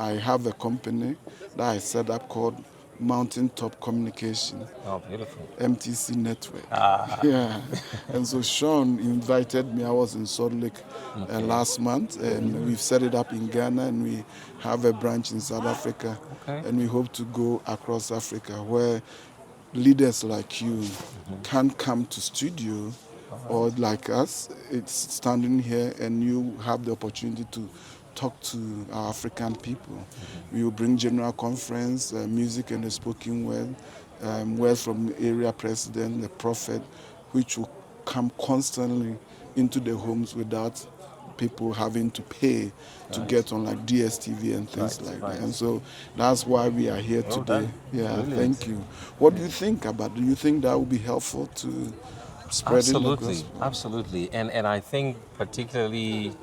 I have a company that I set up called Mountaintop Communication. Oh, beautiful. MTC Network. Ah. Yeah. And so Sean invited me. I was in Salt Lake last month, and we've set it up in Ghana, and we have a branch in South Africa. Okay. And we hope to go across Africa where leaders like you can come to studio, or like us, it's standing here and you have the opportunity to talk to our African people. We will bring general conference, music and the spoken word, words from the area president, the prophet, which will come constantly into the homes without people having to pay to get on like DSTV and things like that. And so that's why we are here Well today. done. Yeah, Brilliant. thank you. What do you think about? Do you think that would be helpful to spreading the gospel? Absolutely. And I think particularly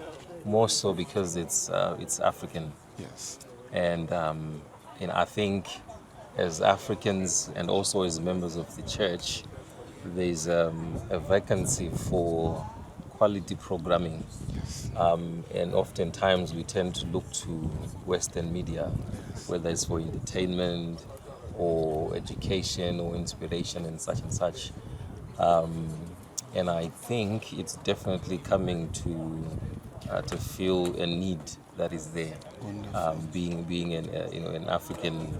more so because it's African. Yes. And I think as Africans and also as members of the church, there's a vacancy for quality programming. And oftentimes we tend to look to Western media, whether it's for entertainment or education or inspiration and such. And I think it's definitely coming to fill a need that is there. Being an African,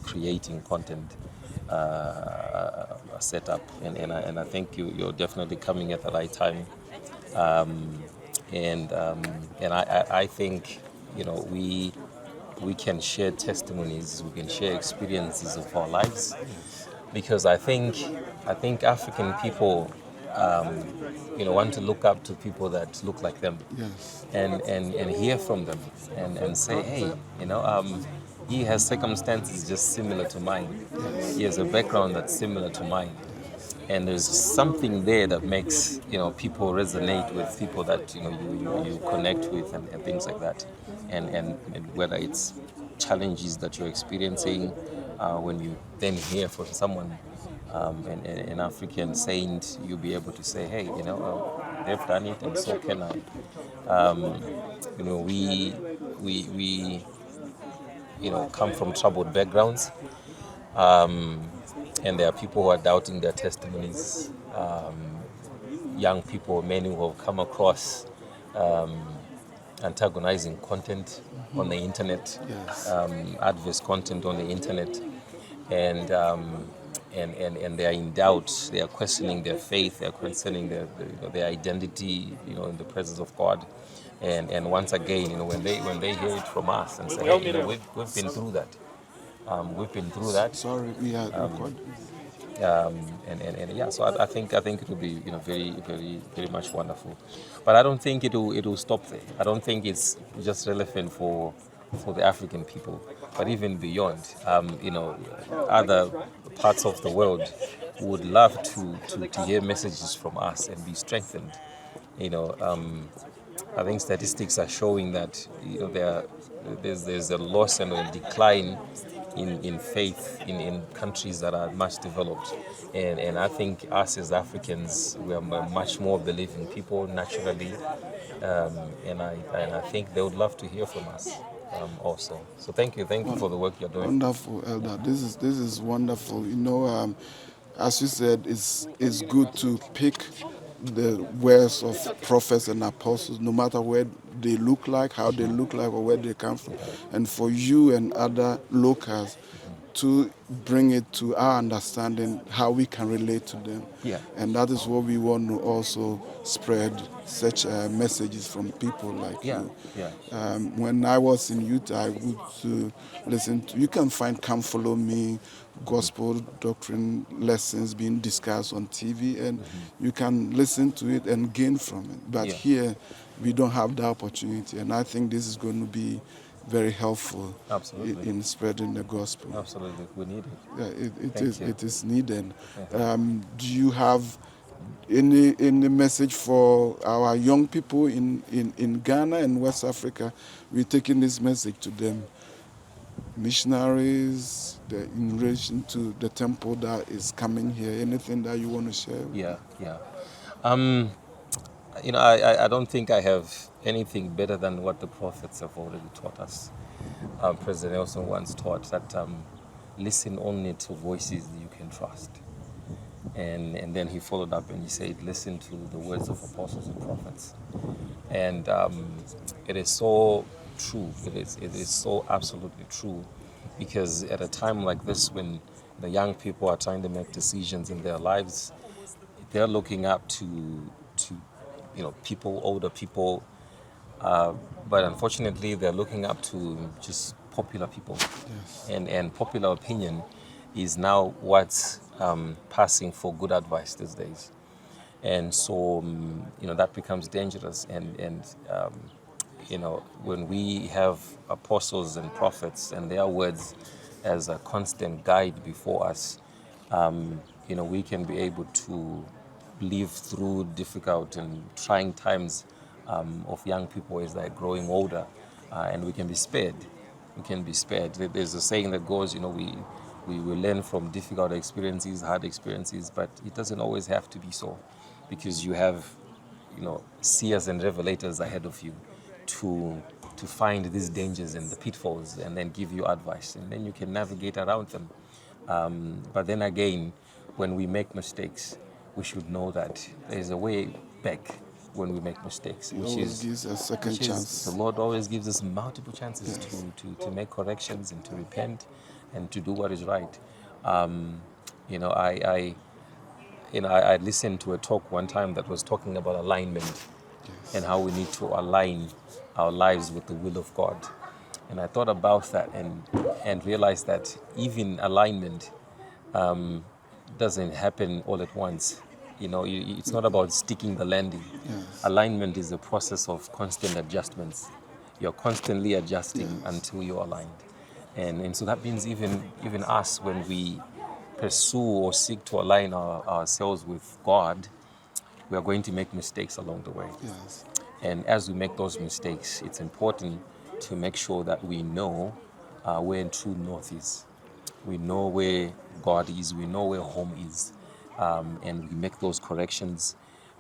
creating content setup, and I think you're definitely coming at the right time. And I think we can share testimonies, we can share experiences of our lives, because I think African people want to look up to people that look like them. Yes. And hear from them and say, hey, he has circumstances just similar to mine. He has a background that's similar to mine. And there's something there that makes people resonate with people that you connect with and things like that. And whether it's challenges that you're experiencing, when you then hear from someone, an African saint, you'll be able to say, hey, they've done it, and so can I. We come from troubled backgrounds, and there are people who are doubting their testimonies. Young people, many who have come across antagonizing content on the internet, Yes. adverse content on the internet, and they are in doubt. They are questioning their faith. They are questioning their identity, in the presence of God. And once again, when they hear it from us and say, hey, we've been through that. We've been through that. Sorry, we are recording. So I think it will be very, very, very much wonderful, but I don't think it will stop there. I don't think it's just relevant for the African people, but even beyond, other parts of the world would love to hear messages from us and be strengthened. I think statistics are showing that there's a loss and a decline in faith in countries that are much developed, and I think us as Africans, we are much more believing people naturally, and I think they would love to hear from us also. So thank you for the work you're doing. Wonderful, Elder. This is wonderful. As you said, it's good to pick the words of prophets and apostles, no matter where they look like, how they look like, or where they come from. And for you and other locals to bring it to our understanding, how we can relate to them. Yeah. And that is what we want to also spread, such messages from people like you. Yeah. When I was in Utah, I would listen to, you can find Come Follow Me, gospel doctrine lessons being discussed on TV, and you can listen to it and gain from it. But here, we don't have the opportunity, and I think this is going to be very helpful. Absolutely. In spreading the gospel. Absolutely, we need it. Yeah, it is needed. Do you have any message for our young people in Ghana and West Africa? We're taking this message to them. Missionaries, in relation to the temple that is coming here. Anything that you want to share? Yeah. I don't think I have anything better than what the prophets have already taught us. President Nelson once taught that listen only to voices you can trust. And then he followed up and he said, listen to the words of apostles and prophets. And it is so true. It is so absolutely true, because at a time like this, when the young people are trying to make decisions in their lives, they're looking up to people, older people, but unfortunately they're looking up to just popular people. Yes. And popular opinion is now what's passing for good advice these days. And so that becomes dangerous. And when we have apostles and prophets and their words as a constant guide before us, we can be able to live through difficult and trying times of young people as they're growing older, and we can be spared. We can be spared. There's a saying that goes, we will learn from difficult experiences, hard experiences, but it doesn't always have to be so, because you have, seers and revelators ahead of you to find these dangers and the pitfalls and then give you advice, and then you can navigate around them. But then again, when we make mistakes, we should know that there's a way back when we make mistakes, He always gives a second chance. the Lord always gives us multiple chances to make corrections and to repent and to do what is right. I listened to a talk one time that was talking about alignment and how we need to align our lives with the will of God. And I thought about that and realized that even alignment doesn't happen all at once. It's not about sticking the landing. Yes. Alignment is a process of constant adjustments. You're constantly adjusting until you're aligned. And so that means even us, when we pursue or seek to align ourselves with God, we are going to make mistakes along the way. Yes. And as we make those mistakes, it's important to make sure that we know where true north is. We know where God is. We know where home is. And we make those corrections.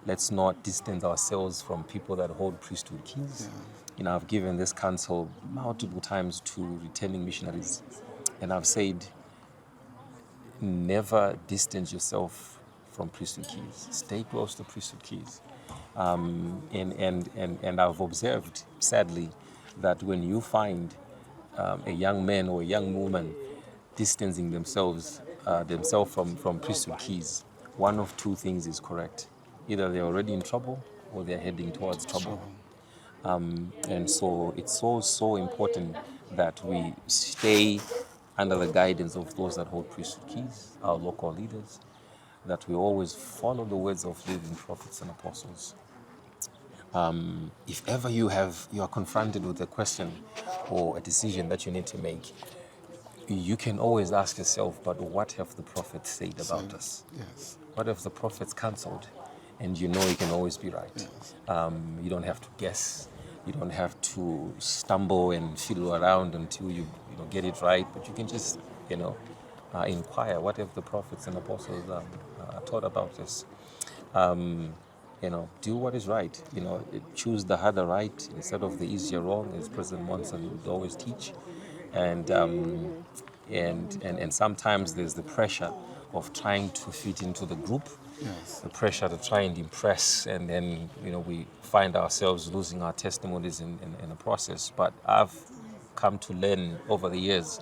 Let's not distance ourselves from people that hold priesthood keys. I've given this counsel multiple times to returning missionaries. And I've said, never distance yourself from priesthood keys. Stay close to priesthood keys. And I've observed, sadly, that when you find a young man or a young woman distancing themselves from priesthood keys, one of two things is correct. Either they're already in trouble or they're heading towards trouble. And so it's so important that we stay under the guidance of those that hold priesthood keys, our local leaders, that we always follow the words of living prophets and apostles. If ever you are confronted with a question or a decision that you need to make, you can always ask yourself, but what have the prophets said about us? Yes. What have the prophets counseled? And you can always be right. Yes. You don't have to guess. You don't have to stumble and fiddle around until you get it right. But you can just inquire, what have the prophets and apostles taught about us? Do what is right. Choose the harder right instead of the easier wrong, as President Monson would always teach. And sometimes there's the pressure of trying to fit into the group, the pressure to try and impress, and then we find ourselves losing our testimonies in the process. But I've come to learn over the years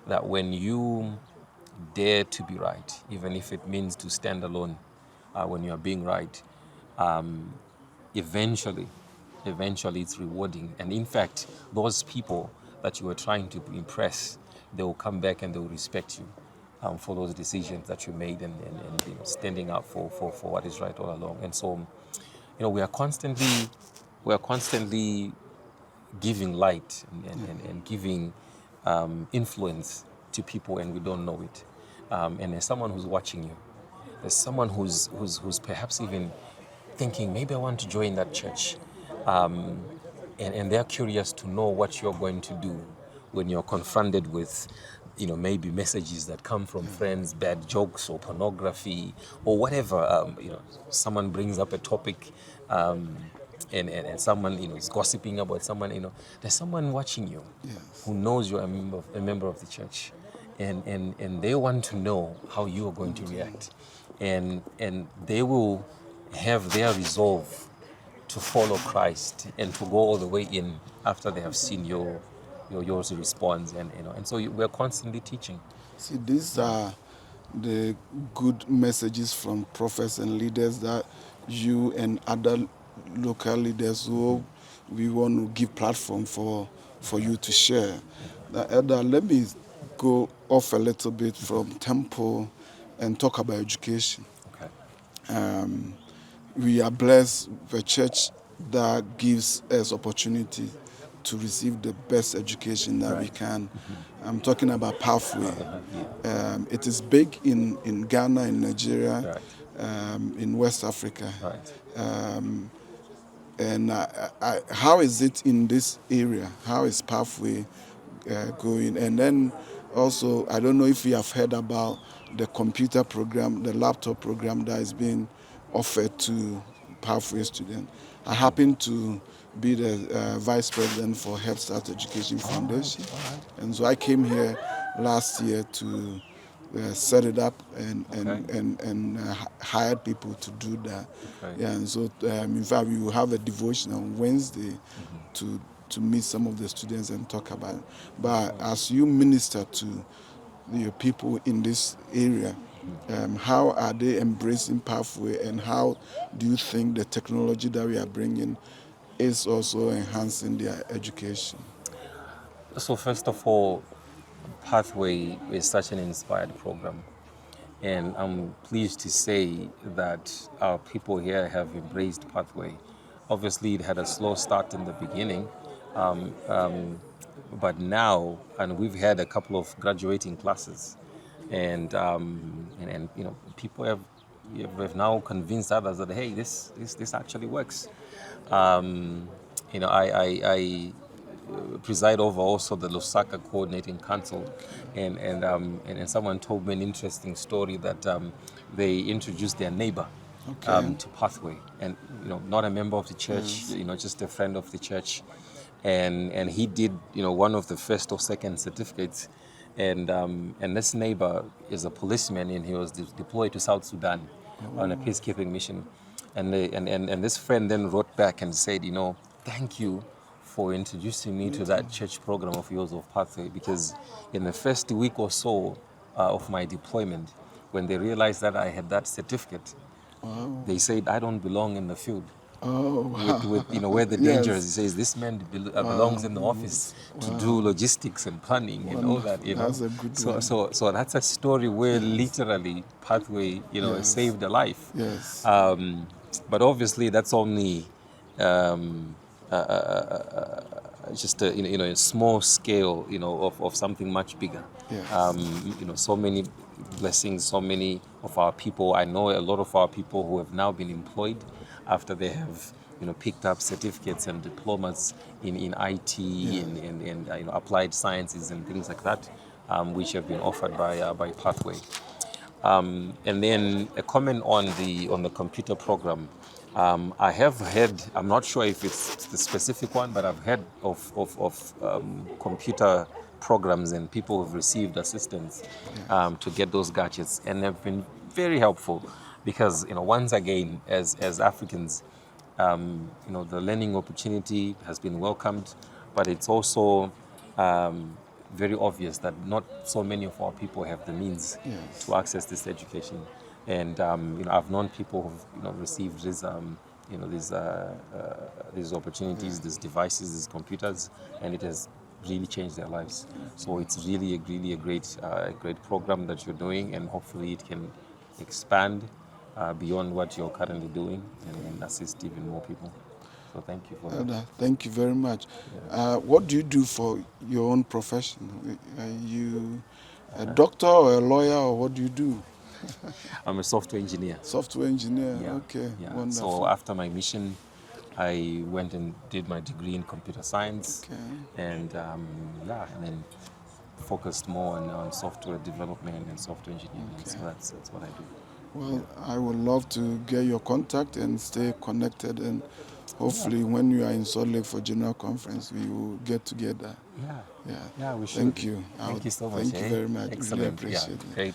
that when you dare to be right, even if it means to stand alone when you are being right, eventually it's rewarding. And in fact, those people that you were trying to impress, they will come back and they will respect you for those decisions that you made and standing up for what is right all along. And so, we are constantly giving light and giving influence to people, and we don't know it. And there's someone who's watching you. There's someone who's perhaps even thinking, maybe I want to join that church. And they're curious to know what you're going to do when you're confronted with, maybe messages that come from friends, bad jokes or pornography or whatever. Someone brings up a topic, and someone, is gossiping about someone, there's someone watching you Yes. who knows you're a member of the church, and they want to know how you are going to react, and they will have their resolve to follow Christ and to go all the way in after they have seen your response, and so we're constantly teaching. See, these are the good messages from prophets and leaders that you and other local leaders who we want to give platform for you to share. Now, Elder, let me go off a little bit from temple and talk about education. Okay. We are blessed with a church that gives us opportunity to receive the best education that we can. I'm talking about Pathway. It is big in Ghana, in Nigeria, in West Africa. And how is it in this area? How is Pathway going? And then also, I don't know if you have heard about the computer program, the laptop program that is being offered to Pathway students. I happen to be the vice president for Head Start Education Foundation. And so I came here last year to set it up and hired people to do that. Yeah, and so in fact we will have a devotion on Wednesday to meet some of the students and talk about it. But as you minister to your people in this area, how are they embracing Pathway, and how do you think the technology that we are bringing is also enhancing their education? So first of all, Pathway is such an inspired program. And I'm pleased to say that our people here have embraced Pathway. Obviously, it had a slow start in the beginning, um, um, but now, and we've had a couple of graduating classes, and people have now convinced others that hey, this actually works. I preside over also the Lusaka Coordinating Council, and someone told me an interesting story that they introduced their neighbor to Pathway, and not a member of the church, just a friend of the church, and he did one of the first or second certificates, and this neighbor is a policeman, and he was deployed to South Sudan on a peacekeeping mission, and this friend then wrote back and said, thank you for introducing me to that church program of yours of Pathway, because in the first week or so of my deployment, when they realized that I had that certificate, they said I don't belong in the field. With where the danger is. He says this man belongs in the office to do logistics and planning and all that. That's a good one. So that's a story where literally Pathway saved a life. Yes. But obviously that's only just a small scale of something much bigger. Yes. So many blessings, so many of our people. I know a lot of our people who have now been employed after they have picked up certificates and diplomas in IT and applied sciences and things like that, which have been offered by Pathway. And then a comment on the computer program. I have heard, I'm not sure if it's the specific one, but I've heard of computer programs and people who've received assistance to get those gadgets, and they've been very helpful because once again, as Africans, the learning opportunity has been welcomed, but it's also very obvious that not so many of our people have the means to access this education. And I've known people who've received these opportunities, these devices, these computers, and it has really changed their lives. So it's really a great program that you're doing, and hopefully it can expand beyond what you're currently doing and assist even more people. So thank you for that. Thank you very much. What do you do for your own profession? Are you a doctor or a lawyer, or what do you do? I'm a software engineer. Software engineer, okay, wonderful. So after my mission, I went and did my degree in computer science, and then focused more on software development and software engineering. So that's what I do. Well, I would love to get your contact and stay connected and Hopefully, when you are in Salt Lake for General Conference, we will get together. Yeah. Yeah. Yeah, we should. Thank you. Thank you so much. Thank you very much. Excellent. Really appreciate it. Great.